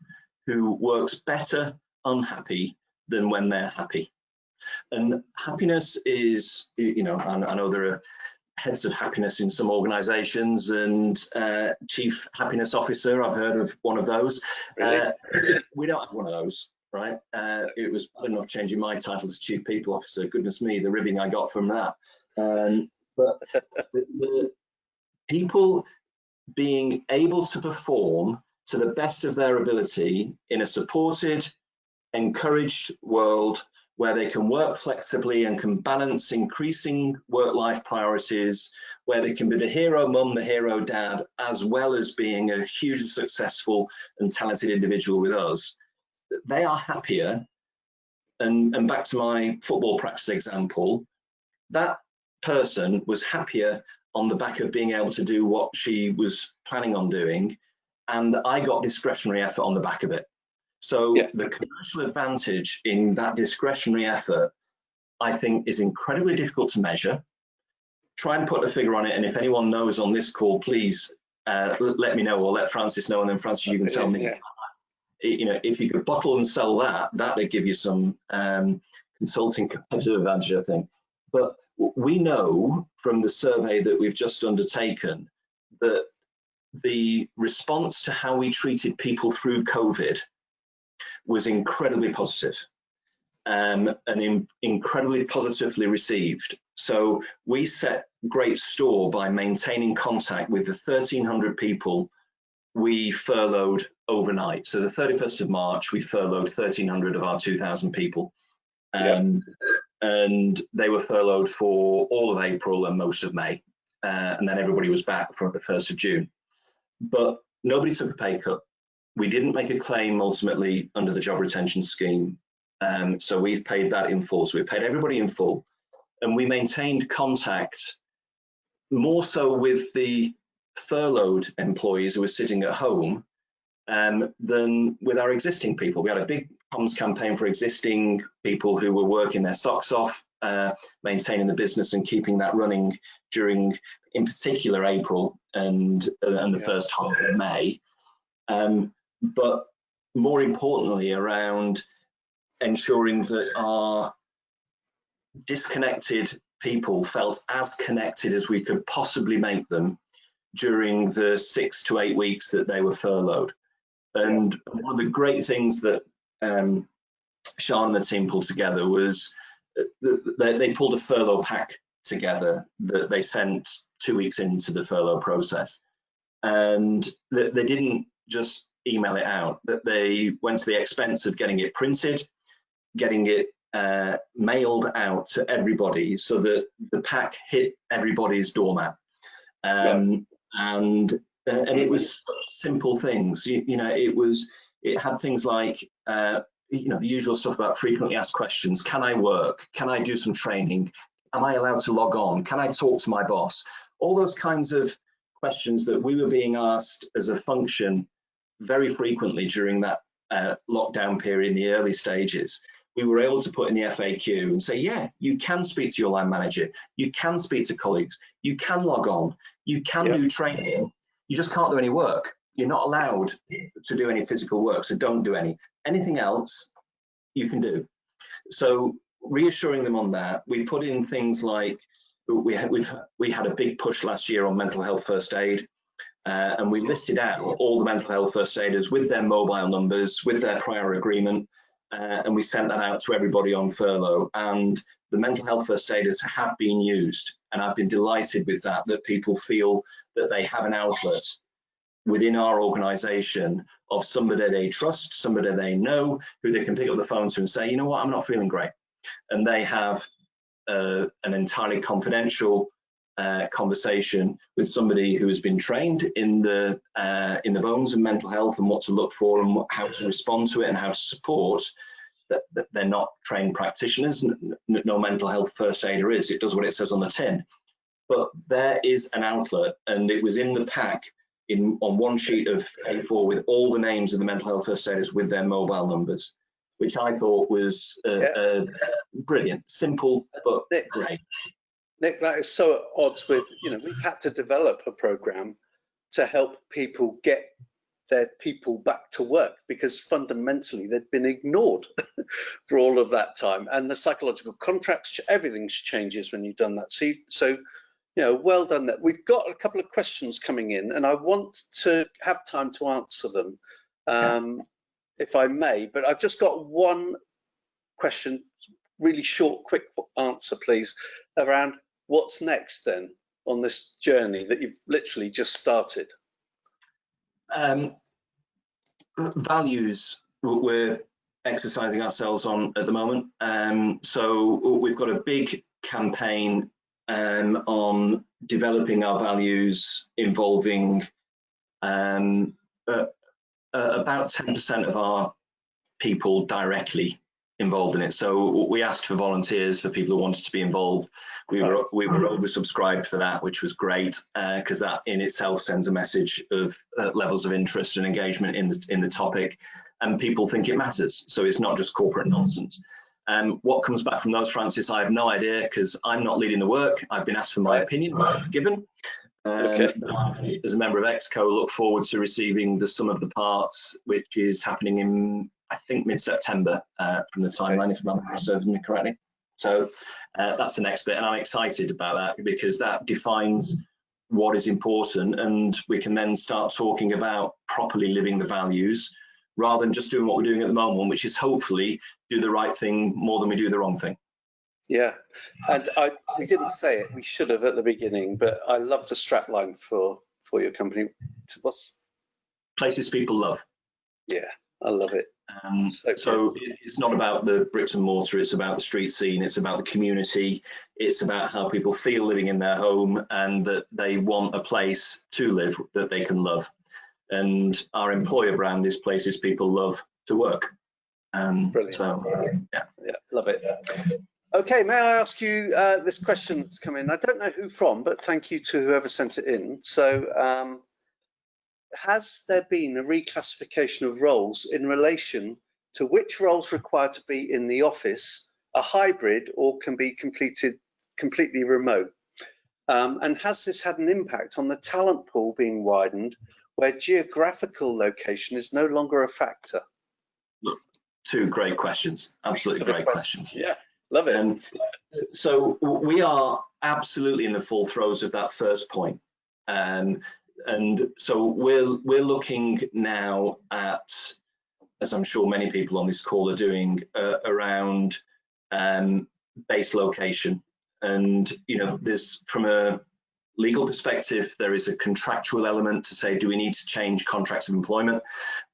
who works better unhappy than when they're happy. And happiness is, you know, I know there are heads of happiness in some organizations, and chief happiness officer, I've heard of one of those. Really? We don't have one of those, right? It was bad enough changing my title to chief people officer. Goodness me, the ribbing I got from that. But the people being able to perform to the best of their ability in a supported, encouraged world where they can work flexibly and can balance increasing work-life priorities, where they can be the hero mum, the hero dad, as well as being a hugely successful and talented individual with us. They are happier. And back to my football practice example, that person was happier on the back of being able to do what she was planning on doing, and I got discretionary effort on the back of it. So the commercial advantage in that discretionary effort, I think, is incredibly difficult to measure. Try and put a figure on it, and if anyone knows on this call, please let me know, or let Francis know, and then Francis, you can tell me. You know, if you could bottle and sell that, that would give you some consulting competitive advantage, I think. But we know from the survey that we've just undertaken that the response to how we treated people through COVID was incredibly positive, and incredibly positively received. So we set great store by maintaining contact with the 1,300 people we furloughed overnight. So the 31st of March, we furloughed 1,300 of our 2,000 people. And they were furloughed for all of April and most of May. And then everybody was back from the 1st of June. But nobody took a pay cut. We didn't make a claim ultimately under the job retention scheme. So we've paid that in full. So we paid everybody in full. And we maintained contact more so with the furloughed employees who were sitting at home than with our existing people. We had a big comms campaign for existing people who were working their socks off, maintaining the business and keeping that running during, in particular, April and the first half of May. But more importantly, around ensuring that our disconnected people felt as connected as we could possibly make them during the 6 to 8 weeks that they were furloughed. And one of the great things that Sean and the team pulled together was they pulled a furlough pack together that they sent 2 weeks into the furlough process. And they didn't just email it out, that they went to the expense of getting it printed, getting it mailed out to everybody so that the pack hit everybody's doormat. And it was such simple things. You know, it had things like you know, the usual stuff about frequently asked questions. Can I work? Can I do some training? Am I allowed to log on? Can I talk to my boss? All those kinds of questions that we were being asked as a function very frequently during that lockdown period in the early stages. We were able to put in the FAQ and say, yeah, you can speak to your line manager, you can speak to colleagues, you can log on, you can do training, you just can't do any work. You're not allowed to do any physical work, so don't do any. Anything else you can do. So reassuring them on that, we put in things like, we had a big push last year on mental health first aid, and we listed out all the mental health first aiders with their mobile numbers, with their prior agreement, and we sent that out to everybody on furlough. And the mental health first aiders have been used, and I've been delighted with that, that people feel that they have an outlet within our organization of somebody they trust, somebody they know, who they can pick up the phone to and say, you know what, I'm not feeling great. And they have an entirely confidential conversation with somebody who has been trained in the bones of mental health and what to look for and how to respond to it and how to support. That they're not trained practitioners. No mental health first aider is. It does what it says on the tin. But there is an outlet, and it was in the pack on one sheet of A4 with all the names of the mental health first aiders with their mobile numbers, which I thought was brilliant, simple but great. Nick, that is so at odds with, we've had to develop a program to help people get their people back to work because fundamentally they'd been ignored for all of that time. And the psychological contracts, everything changes when you've done that. So well done there. We've got a couple of questions coming in and I want to have time to answer them, if I may, but I've just got one question, really short, quick answer, please, around what's next then on this journey that you've literally just started. Values we're exercising ourselves on at the moment. So we've got a big campaign on developing our values involving about 10% of our people directly involved in it. So we asked for volunteers, for people who wanted to be involved. We were oversubscribed for that, which was great, because that in itself sends a message of levels of interest and engagement in the topic, and people think it matters. So it's not just corporate nonsense. What comes back from those, Francis, I have no idea, because I'm not leading the work. I've been asked for my opinion, which I've given. As a member of EXCO, look forward to receiving the sum of the parts, which is happening in, I think, mid-September from the timeline, if I'm serving me correctly. So that's the next bit, and I'm excited about that because that defines what is important, and we can then start talking about properly living the values rather than just doing what we're doing at the moment, which is hopefully do the right thing more than we do the wrong thing. Yeah, and we didn't say it, we should have at the beginning, but I love the strapline for your company. What's places people love? Yeah, I love it. So it's not about the bricks and mortar, it's about the street scene, it's about the community, it's about how people feel living in their home and that they want a place to live that they can love. And our employer brand is places people love to work. Brilliant. So, yeah, love it. Okay, may I ask you this question that's come in? I don't know who from, but thank you to whoever sent it in. So, has there been a reclassification of roles in relation to which roles require to be in the office, a hybrid, or can be completely remote? And has this had an impact on the talent pool being widened, where geographical location is no longer a factor? Look, two great questions, absolutely great questions. Yeah, love it. So we are absolutely in the full throes of that first point. And so we're looking now at, as I'm sure many people on this call are doing, around base location. And, there's, from a legal perspective, there is a contractual element to say, do we need to change contracts of employment?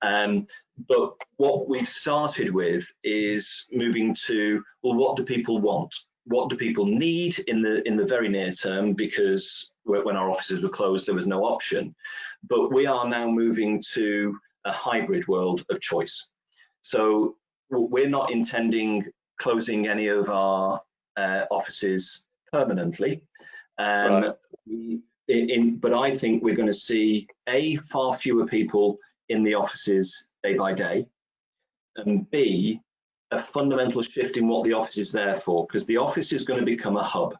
But what we've started with is moving to, well, what do people want? What do people need in the very near term? Because when our offices were closed, there was no option. But we are now moving to a hybrid world of choice. So we're not intending closing any of our offices permanently. But I think we're going to see far fewer people in the offices day by day, and B, a fundamental shift in what the office is there for, because the office is going to become a hub.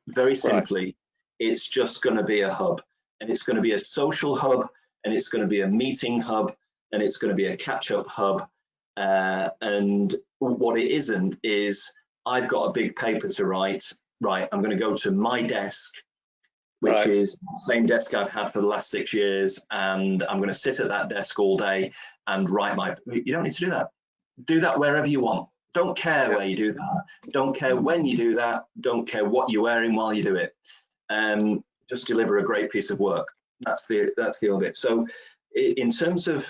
Very simply, it's just going to be a hub, and it's going to be a social hub, and it's going to be a meeting hub, and it's going to be a catch-up hub. And what it isn't is, I've got a big paper to write. Right, I'm going to go to my desk, which is the same desk I've had for the last 6 years, and I'm going to sit at that desk all day and write you don't need to do that. Do that wherever you want. Don't care where you do that. Don't care when you do that. Don't care what you're wearing while you do it. Just deliver a great piece of work. That's the other bit. So in terms of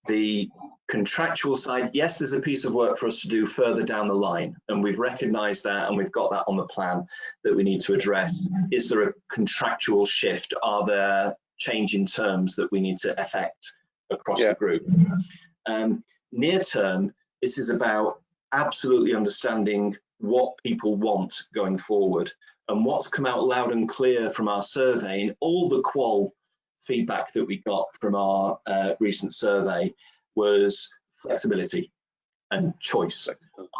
the contractual side, yes, there's a piece of work for us to do further down the line, and we've recognized that, and we've got that on the plan that we need to address. Is there a contractual shift? Are there change in terms that we need to effect across the group? Near term, this is about absolutely understanding what people want going forward, and what's come out loud and clear from our survey and all the qual feedback that we got from our recent survey was flexibility and choice.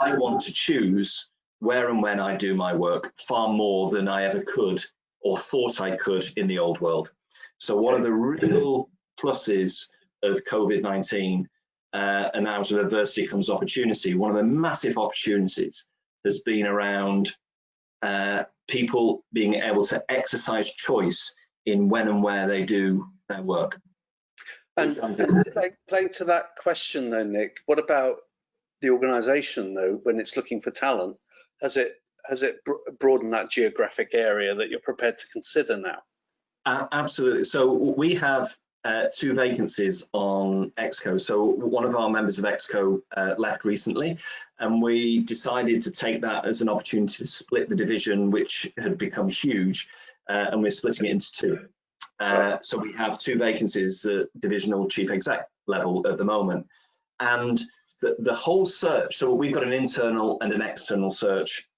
I want to choose where and when I do my work far more than I ever could or thought I could in the old world. So one of the real pluses of COVID-19, and out of adversity comes opportunity, one of the massive opportunities has been around people being able to exercise choice in when and where they do their work. And playing to that question though, Nick, what about the organisation though, when it's looking for talent? Has it broadened that geographic area that you're prepared to consider now? Absolutely. So we have 2 vacancies on Exco. So one of our members of Exco left recently, and we decided to take that as an opportunity to split the division, which had become huge, and we're splitting it into 2. So we have 2 vacancies at divisional chief exec level at the moment, and the whole search. So we've got an internal and an external search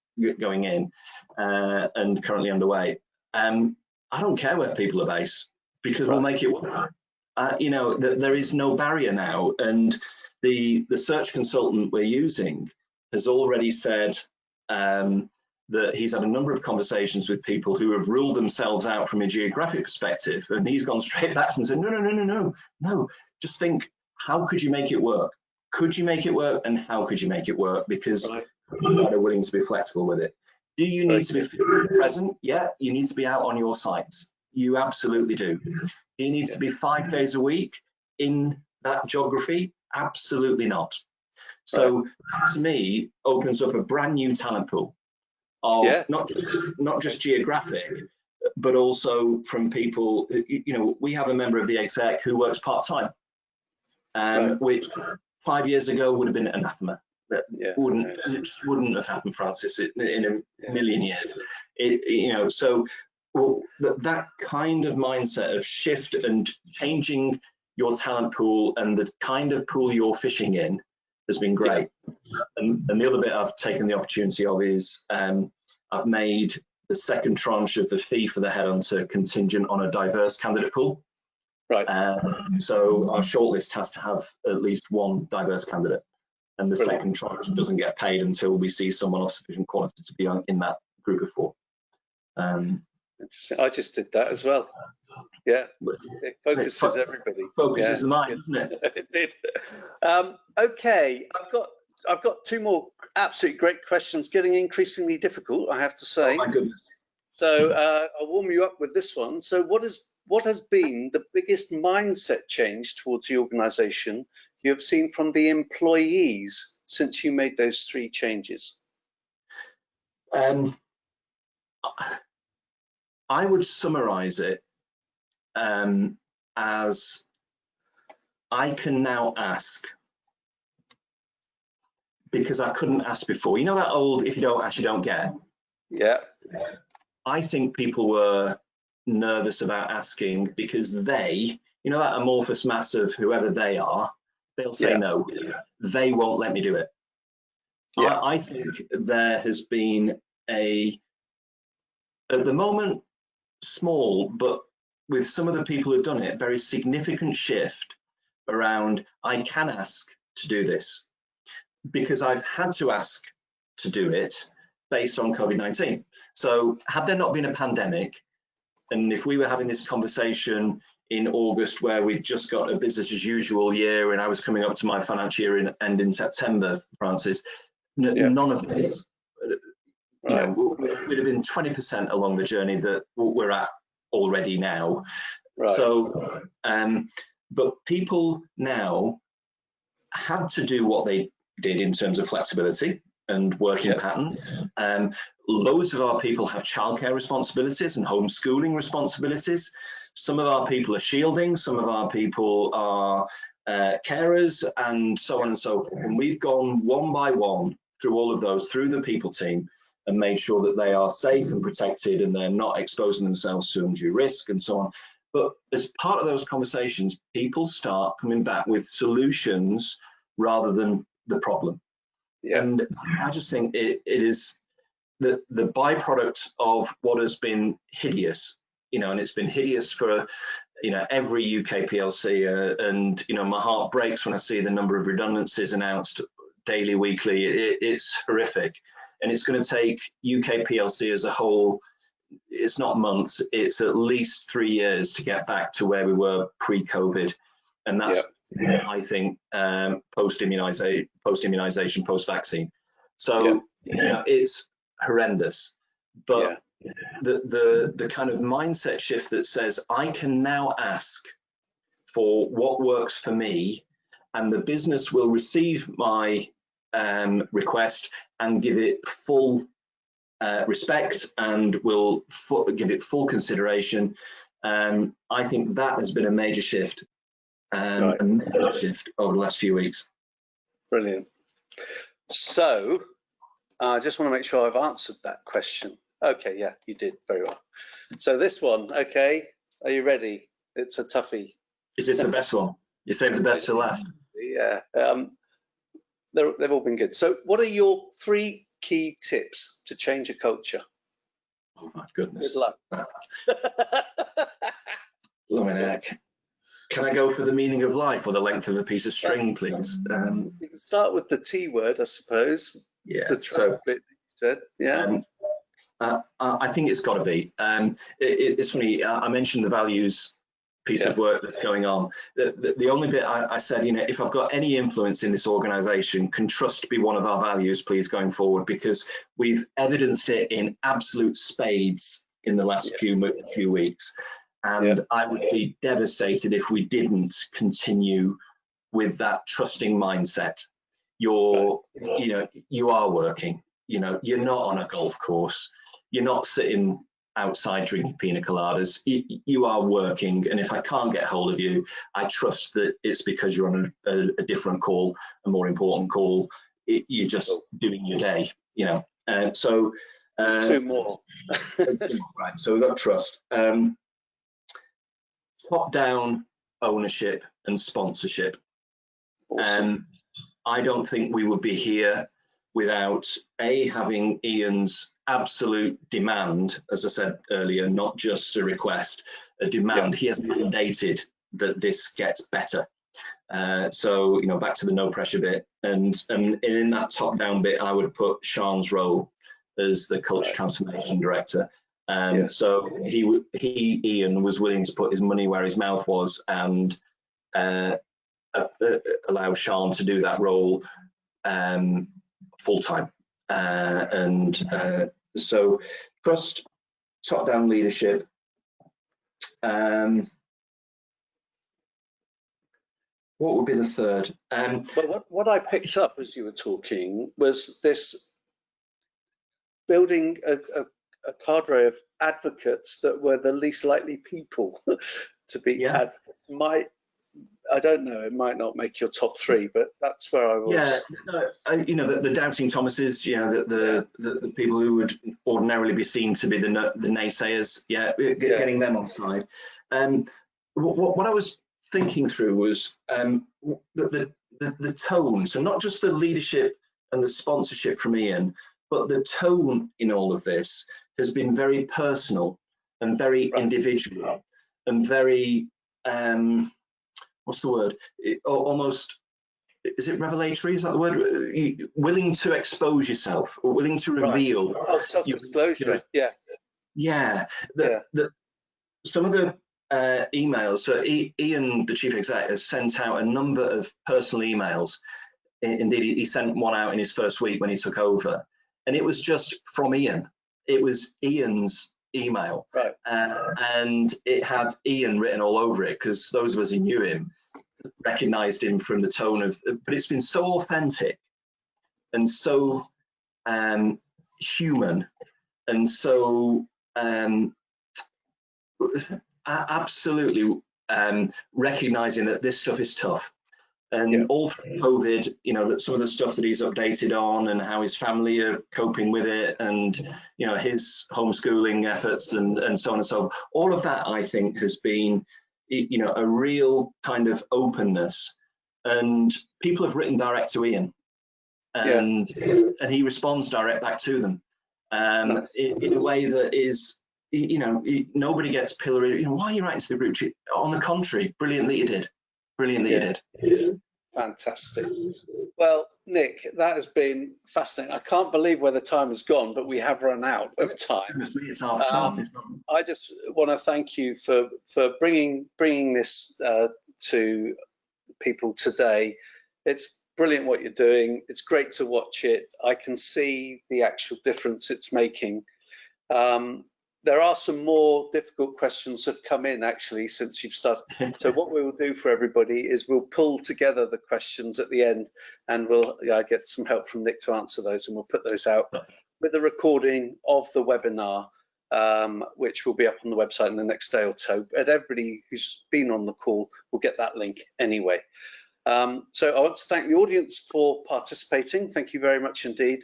going in and currently underway. I don't care where people are based, because we'll make it work. You know, there is no barrier now, and the search consultant we're using has already said that he's had a number of conversations with people who have ruled themselves out from a geographic perspective, and he's gone straight back to them and said, no, just think, how could you make it work? Could you make it work, and how could you make it work? Because people are willing to be flexible with it. Do you need to be present? Yeah, you need to be out on your sites. You absolutely do. Do you need to be 5 days a week in that geography? Absolutely not. So that, to me, opens up a brand new talent pool of not just geographic, but also from people. You know, we have a member of the exec who works part-time, which 5 years ago would have been anathema. It just wouldn't have happened, Francis, in a million years. You know, so that kind of mindset of shift and changing your talent pool and the kind of pool you're fishing in has been great. And the other bit I've taken the opportunity of is I've made the second tranche of the fee for the headhunter contingent on a diverse candidate pool. So our shortlist has to have at least 1 diverse candidate, and the second tranche doesn't get paid until we see someone of sufficient quality to be in that group of 4. Interesting. I just did that as well. Yeah, it focuses everybody. Focuses the mind, doesn't it? It did. Okay, I've got 2 more absolutely great questions, getting increasingly difficult, I have to say. Oh my goodness. So I'll warm you up with this one. So what has been the biggest mindset change towards the organisation you have seen from the employees since you made those 3 changes? I would summarize it as I can now ask because I couldn't ask before. You know that old, if you don't ask, you don't get? Yeah. I think people were nervous about asking because they, you know, that amorphous mass of whoever they are, they'll say no. They won't let me do it. I think there has been at the moment, small, but with some of the people who've done it, very significant shift around I can ask to do this because I've had to ask to do it based on COVID-19. So had there not been a pandemic, and if we were having this conversation in August where we'd just got a business as usual year and I was coming up to my financial year end in September, Francis, none of this, you know, we'd have been 20% along the journey that we're at already now. So, but people now had to do what they did in terms of flexibility and working pattern. loads of our people have childcare responsibilities and homeschooling responsibilities. Some of our people are shielding, some of our people are carers, and so on and so forth. And we've gone one by one through all of those, through the people team, and made sure that they are safe and protected and they're not exposing themselves to undue risk and so on. But as part of those conversations, people start coming back with solutions rather than the problem. Yeah. And I just think it is the byproduct of what has been hideous, you know, and it's been hideous for, you know, every UK PLC, and, you know, my heart breaks when I see the number of redundancies announced daily, weekly. It's horrific. And it's going to take UK PLC as a whole, it's not months, it's at least 3 years to get back to where we were pre-COVID. And that's, I think, post-immunization, post-vaccine. So, you know, it's horrendous. But the kind of mindset shift that says, I can now ask for what works for me, and the business will receive my request and give it full respect and will give it full consideration. I think that has been a major shift, a major shift over the last few weeks. Brilliant. So I just want to make sure I've answered that question. Okay, yeah, you did very well. So this one, okay, are you ready? It's a toughie. Is this the best one? You saved the best to last. Yeah, they've all been good. So what are your 3 key tips to change a culture? Oh my goodness. Good luck. Blimey heck. Can I go for the meaning of life or the length of a piece of string, please? You can start with the T word, I suppose. Yeah. The trust bit you said. Yeah. I think it's got to be. It's funny. I mentioned the values piece of work that's going on. The only bit I said, you know, if I've got any influence in this organisation, can trust be one of our values, please, going forward, because we've evidenced it in absolute spades in the last few weeks. And I would be devastated if we didn't continue with that trusting mindset. You know, you are working, you know, you're not on a golf course, you're not sitting outside drinking pina coladas, you are working. And if I can't get hold of you, I trust that it's because you're on a different call, a more important call. You're just doing your day, you know. And so 2 more. right, so we've got trust. Top-down ownership and sponsorship. Awesome. I don't think we would be here without having Ian's absolute demand, as I said earlier, not just a request, a demand. He has mandated that this gets better. So, you know, back to the no pressure bit, and in that top-down bit, I would put Sean's role as the culture transformation director. So Ian was willing to put his money where his mouth was and allow Sean to do that role full time. So trust, top-down leadership. What would be the third? Well, what I picked up as you were talking was this building a cadre of advocates that were the least likely people to be advocates. I don't know, it might not make your top 3, but that's where I was. You know, the doubting Thomases, you know, the people who would ordinarily be seen to be the naysayers, getting them on side. What I was thinking through was the tone, so not just the leadership and the sponsorship from Ian, but the tone in all of this has been very personal and very individual and very what's the word? Almost, is it revelatory? Is that the word? Willing to expose yourself, or willing to reveal. Oh, self-disclosure. Some of the emails. So Ian, the chief exec, has sent out a number of personal emails. Indeed, he sent one out in his first week when he took over, and it was just from Ian. It was Ian's email, and it had Ian written all over it, because those of us who knew him recognized him from the tone of, but it's been so authentic and so human And so absolutely recognizing that this stuff is tough. And all through COVID, you know, that some of the stuff that he's updated on and how his family are coping with it, and, you know, his homeschooling efforts and so on and so on, all of that, I think, has been, you know, a real kind of openness. And people have written direct to Ian, and he responds direct back to them in a way that is, you know, nobody gets pilloried. You know, why are you writing to the group? On the contrary, brilliant that you did. Brilliant that you did. Fantastic. Well, Nick, that has been fascinating. I can't believe where the time has gone, but we have run out of time. It's half 12. I just want to thank you for bringing this to people today. It's brilliant what you're doing. It's great to watch it. I can see the actual difference it's making. There are some more difficult questions that have come in actually since you've started. So what we will do for everybody is we'll pull together the questions at the end, and we'll get some help from Nick to answer those, and we'll put those out with a recording of the webinar, which will be up on the website in the next day or so. But everybody who's been on the call will get that link anyway. So I want to thank the audience for participating. Thank you very much indeed.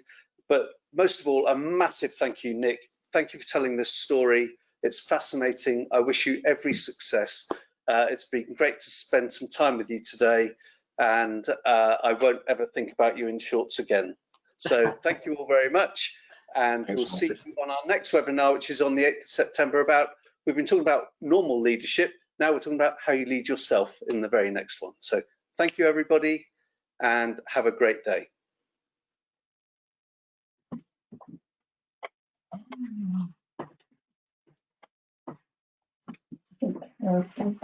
But most of all, a massive thank you, Nick. Thank you for telling this story. It's fascinating. I wish you every success. It's been great to spend some time with you today, and I won't ever think about you in shorts again. So thank you all very much, and we'll see you on our next webinar, which is on the 8th of September. We've been talking about normal leadership. Now we're talking about how you lead yourself in the very next one. So thank you, everybody, and have a great day. Okay.